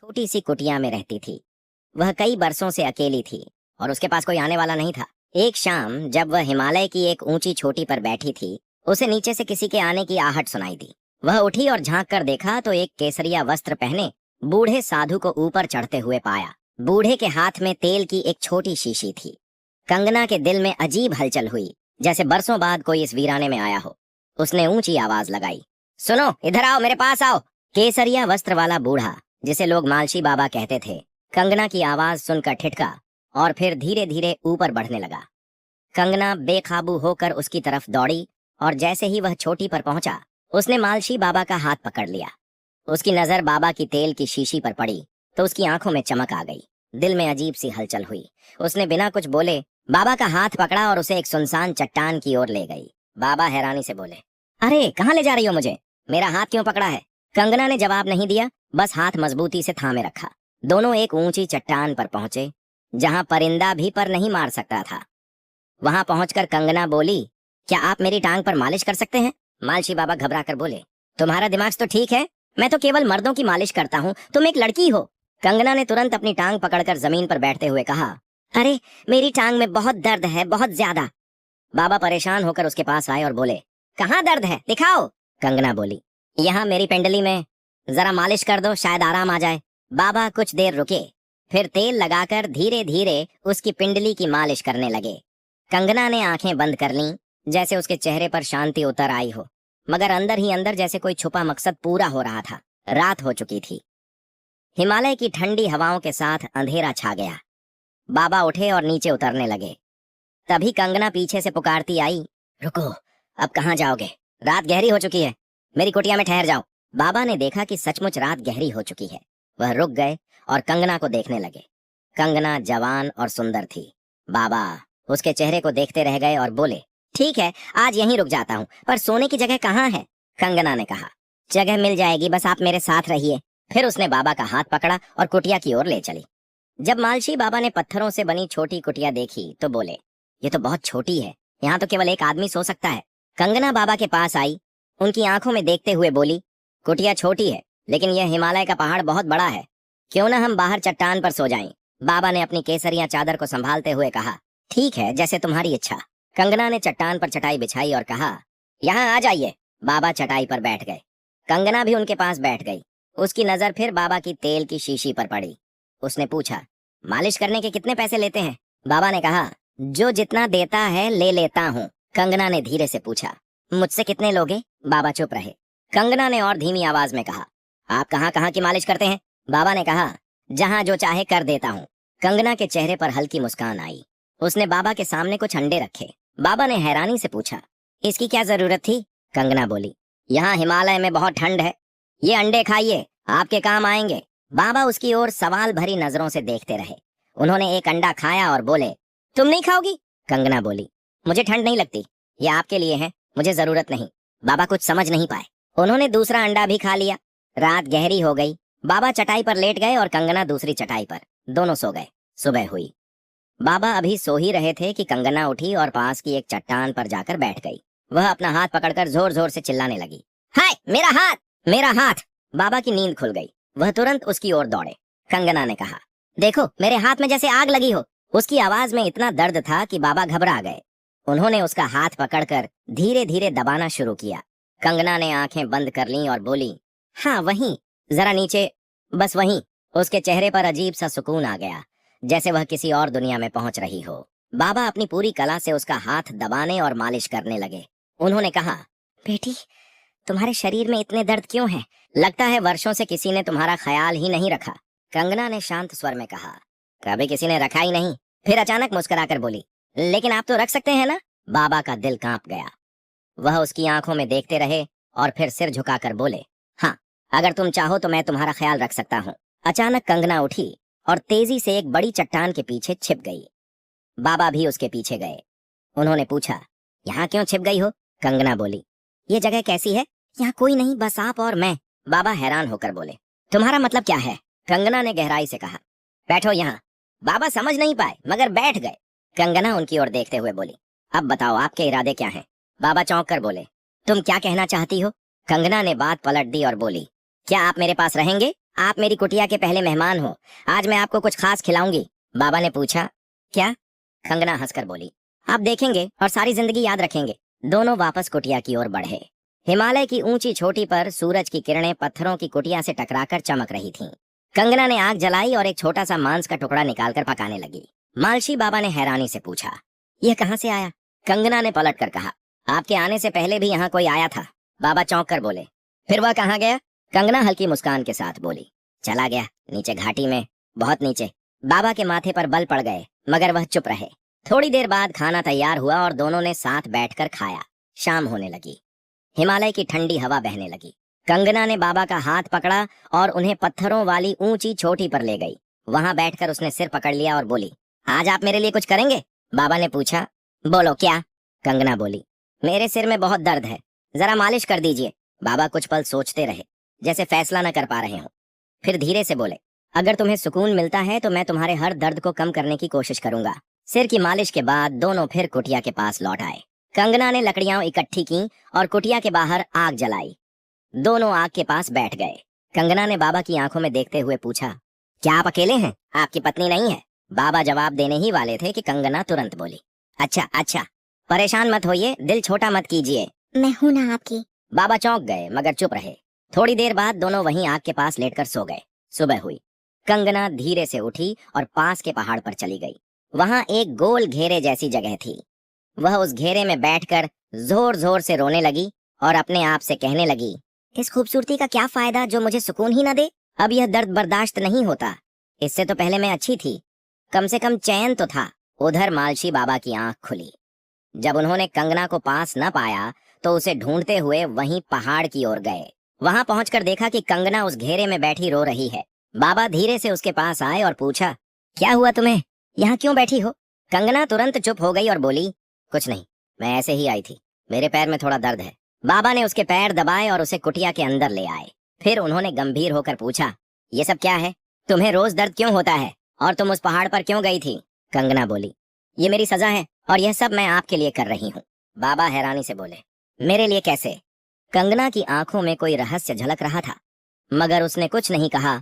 छोटी सी कुटिया में रहती थी। वह कई बरसों से अकेली थी और उसके पास कोई आने वाला नहीं था। एक शाम जब वह हिमालय की एक ऊंची चोटी पर बैठी थी, उसे नीचे से किसी के आने की आहट सुनाई दी। वह उठी और झांक कर देखा तो एक केसरिया वस्त्र पहने बूढ़े साधु को ऊपर चढ़ते हुए पाया। बूढ़े के हाथ में तेल की एक छोटी शीशी थी। कंगना के दिल में अजीब हलचल हुई, जैसे बरसों बाद कोई इस वीराने में आया हो। उसने ऊंची आवाज लगाई, सुनो, इधर आओ, मेरे पास आओ। केसरिया वस्त्र वाला बूढ़ा, जिसे लोग मालशी बाबा कहते थे, कंगना की आवाज सुनकर ठिठका और फिर धीरे धीरे ऊपर बढ़ने लगा। कंगना बेकाबू होकर उसकी तरफ दौड़ी और जैसे ही वह चोटी पर पहुंचा, उसने मालशी बाबा का हाथ पकड़ लिया। उसकी नजर बाबा की तेल की शीशी पर पड़ी तो उसकी आंखों में चमक आ गई। दिल में अजीब सी हलचल हुई। उसने बिना कुछ बोले बाबा का हाथ पकड़ा और उसे एक सुनसान चट्टान की ओर ले गई। बाबा हैरानी से बोले, अरे कहाँ ले जा रही हो मुझे? मेरा हाथ क्यों पकड़ा है? कंगना ने जवाब नहीं दिया, बस हाथ मजबूती से थामे रखा। दोनों एक ऊंची चट्टान पर पहुंचे जहां परिंदा भी पर नहीं मार सकता था। वहां पहुंचकर कंगना बोली, क्या आप मेरी टांग पर मालिश कर सकते हैं? मालशी बाबा घबरा कर बोले, तुम्हारा दिमाग तो ठीक है, मैं तो केवल मर्दों की मालिश करता हूँ, तुम एक लड़की हो। कंगना ने तुरंत अपनी टांग पकड़कर जमीन पर बैठते हुए कहा, अरे मेरी टांग में बहुत दर्द है, बहुत ज्यादा। बाबा परेशान होकर उसके पास आए और बोले, कहाँ दर्द है, दिखाओ। कंगना बोली, यहाँ मेरी पेंडली में, जरा मालिश कर दो, शायद आराम आ जाए। बाबा कुछ देर रुके, फिर तेल लगाकर धीरे धीरे उसकी पिंडली की मालिश करने लगे। कंगना ने आंखें बंद कर लीं, जैसे उसके चेहरे पर शांति उतर आई हो, मगर अंदर ही अंदर जैसे कोई छुपा मकसद पूरा हो रहा था। रात हो चुकी थी। हिमालय की ठंडी हवाओं के साथ अंधेरा छा गया। बाबा उठे और नीचे उतरने लगे। तभी कंगना पीछे से पुकारती आई, रुको, अब कहाँ जाओगे? रात गहरी हो चुकी है, मेरी कुटिया में ठहर जाओ। बाबा ने देखा कि सचमुच रात गहरी हो चुकी है। वह रुक गए और कंगना को देखने लगे। कंगना जवान और सुंदर थी। बाबा उसके चेहरे को देखते रह गए और बोले, ठीक है, आज यहीं रुक जाता हूँ, पर सोने की जगह कहाँ है? कंगना ने कहा, जगह मिल जाएगी, बस आप मेरे साथ रहिए। फिर उसने बाबा का हाथ पकड़ा और कुटिया की ओर ले चली। जब मालशी बाबा ने पत्थरों से बनी छोटी कुटिया देखी तो बोले, ये तो बहुत छोटी है, यहाँ तो केवल एक आदमी सो सकता है। कंगना बाबा के पास आई, उनकी आंखों में देखते हुए बोली, कुटिया छोटी है, लेकिन यह हिमालय का पहाड़ बहुत बड़ा है, क्यों ना हम बाहर चट्टान पर सो जाएं? बाबा ने अपनी केसरिया चादर को संभालते हुए कहा, ठीक है, जैसे तुम्हारी इच्छा। कंगना ने चट्टान पर चटाई बिछाई और कहा, यहाँ आ जाइए। बाबा चटाई पर बैठ गए। कंगना भी उनके पास बैठ गई। उसकी नजर फिर बाबा की तेल की शीशी पर पड़ी। उसने पूछा, मालिश करने के कितने पैसे लेते हैं? बाबा ने कहा, जो जितना देता है ले लेता हूँ। कंगना ने धीरे से पूछा, मुझसे कितने लोगे? बाबा चुप रहे। कंगना ने और धीमी आवाज में कहा, आप कहाँ कहाँ की मालिश करते हैं? बाबा ने कहा, जहाँ जो चाहे कर देता हूँ। कंगना के चेहरे पर हल्की मुस्कान आई। उसने बाबा के सामने कुछ अंडे रखे। बाबा ने हैरानी से पूछा, इसकी क्या जरूरत थी? कंगना बोली, यहाँ हिमालय में बहुत ठंड है, ये अंडे खाइए, आपके काम आएंगे। बाबा उसकी ओर सवाल भरी नजरों से देखते रहे। उन्होंने एक अंडा खाया और बोले, तुम नहीं खाओगी? कंगना बोली, मुझे ठंड नहीं लगती, ये आपके लिए है, मुझे जरूरत नहीं। बाबा कुछ समझ नहीं पाए। उन्होंने दूसरा अंडा भी खा लिया। रात गहरी हो गई। बाबा चटाई पर लेट गए और कंगना दूसरी चटाई पर। दोनों सो गए। सुबह हुई। बाबा अभी सो ही रहे थे कि कंगना उठी और पास की एक चट्टान पर जाकर बैठ गई। वह अपना हाथ पकड़कर जोर जोर से चिल्लाने लगी, हाय मेरा हाथ, मेरा हाथ। बाबा की नींद खुल गई। वह तुरंत उसकी ओर दौड़े। कंगना ने कहा, देखो मेरे हाथ में जैसे आग लगी हो। उसकी आवाज में इतना दर्द था कि बाबा घबरा गए। उन्होंने उसका हाथ पकड़कर धीरे धीरे दबाना शुरू किया। कंगना ने आंखें बंद कर लीं और बोली, हाँ वहीं, जरा नीचे, बस वहीं। उसके चेहरे पर अजीब सा सुकून आ गया, जैसे वह किसी और दुनिया में पहुंच रही हो। बाबा अपनी पूरी कला से उसका हाथ दबाने और मालिश करने लगे। उन्होंने कहा, बेटी, तुम्हारे शरीर में इतने दर्द क्यों है? लगता है वर्षों से किसी ने तुम्हारा ख्याल ही नहीं रखा। कंगना ने शांत स्वर में कहा, कभी किसी ने रखा ही नहीं। फिर अचानक मुस्कुराकर बोली, लेकिन आप तो रख सकते हैं ना? बाबा का दिल कांप गया। वह उसकी आंखों में देखते रहे और फिर सिर झुकाकर बोले, हाँ, अगर तुम चाहो तो मैं तुम्हारा ख्याल रख सकता हूँ। अचानक कंगना उठी और तेजी से एक बड़ी चट्टान के पीछे छिप गई। बाबा भी उसके पीछे गए। उन्होंने पूछा, यहाँ क्यों छिप गई हो? कंगना बोली, ये जगह कैसी है? यहाँ कोई नहीं, बस आप और मैं। बाबा हैरान होकर बोले, तुम्हारा मतलब क्या है? कंगना ने गहराई से कहा, बैठो यहाँ। बाबा समझ नहीं पाए मगर बैठ गए। कंगना उनकी ओर देखते हुए बोली, अब बताओ आपके इरादे क्या हैं? बाबा चौंक कर बोले, तुम क्या कहना चाहती हो? कंगना ने बात पलट दी और बोली, क्या आप मेरे पास रहेंगे? आप मेरी कुटिया के पहले मेहमान हो, आज मैं आपको कुछ खास खिलाऊंगी। बाबा ने पूछा। क्या? कंगना हंसकर बोली। आप देखेंगे और सारी जिंदगी याद रखेंगे। दोनों वापस कुटिया की ओर बढ़े। हिमालय की ऊंची चोटी पर सूरज की किरणें पत्थरों की कुटिया से टकराकर चमक रही थीं। कंगना ने आग जलाई और एक छोटा सा मांस का टुकड़ा निकालकर पकाने लगी। मालशी बाबा ने हैरानी से पूछा, यह कहाँ से आया? कंगना ने पलट कर कहा, आपके आने से पहले भी यहाँ कोई आया था। बाबा चौंक कर बोले, फिर वह कहाँ गया? कंगना हल्की मुस्कान के साथ बोली, चला गया, नीचे घाटी में, बहुत नीचे। बाबा के माथे पर बल पड़ गए, मगर वह चुप रहे। थोड़ी देर बाद खाना तैयार हुआ और दोनों ने साथ बैठकर खाया। शाम होने लगी। हिमालय की ठंडी हवा बहने लगी। कंगना ने बाबा का हाथ पकड़ा और उन्हें पत्थरों वाली ऊंची चोटी पर ले गई। वहां बैठकर उसने सिर पकड़ लिया और बोली, आज आप मेरे लिए कुछ करेंगे? बाबा ने पूछा। बोलो क्या? कंगना बोली, मेरे सिर में बहुत दर्द है, जरा मालिश कर दीजिए। बाबा कुछ पल सोचते रहे, जैसे फैसला न कर पा रहे हों। फिर धीरे से बोले, अगर तुम्हें सुकून मिलता है तो मैं तुम्हारे हर दर्द को कम करने की कोशिश करूंगा। सिर की मालिश के बाद दोनों फिर कुटिया के पास लौट आए। कंगना ने लकड़ियां इकट्ठी की और कुटिया के बाहर आग जलाई। दोनों आग के पास बैठ गए। कंगना ने बाबा की आंखों में देखते हुए पूछा, क्या आप अकेले हैं? आपकी पत्नी नहीं है? बाबा जवाब देने ही वाले थे कि कंगना तुरंत बोली, अच्छा अच्छा, परेशान मत होइए, दिल छोटा मत कीजिए, मैं हूं ना आपकी। बाबा चौंक गए मगर चुप रहे। थोड़ी देर बाद दोनों वहीं आग के पास लेटकर सो गए। सुबह हुई। कंगना धीरे से उठी और पास के पहाड़ पर चली गई। वहां एक गोल घेरे जैसी जगह थी। वह उस घेरे में बैठकर जोर जोर से रोने लगी और अपने आप से कहने लगी, इस खूबसूरती का क्या फायदा जो मुझे सुकून ही न दे? अब यह दर्द बर्दाश्त नहीं होता। इससे तो पहले मैं अच्छी थी, कम से कम चैन तो था। उधर मालशी बाबा की आंख खुली। जब उन्होंने कंगना को पास न पाया तो उसे ढूंढते हुए वहीं पहाड़ की ओर गए। वहां पहुंचकर देखा कि कंगना उस घेरे में बैठी रो रही है। बाबा धीरे से उसके पास आए और पूछा, क्या हुआ तुम्हें? यहाँ क्यों बैठी हो? कंगना तुरंत चुप हो गई और बोली, कुछ नहीं, मैं ऐसे ही आई थी, मेरे पैर में थोड़ा दर्द है। बाबा ने उसके पैर दबाए और उसे कुटिया के अंदर ले आए। फिर उन्होंने गंभीर होकर पूछा, ये सब क्या है? तुम्हें रोज दर्द क्यों होता है और तुम उस पहाड़ पर क्यों गई थी? कंगना बोली, ये मेरी सजा है और यह सब मैं आपके लिए कर रही हूँ। बाबा हैरानी से बोले, मेरे लिए कैसे? कंगना की आंखों में कोई रहस्य झलक रहा था, मगर उसने कुछ नहीं कहा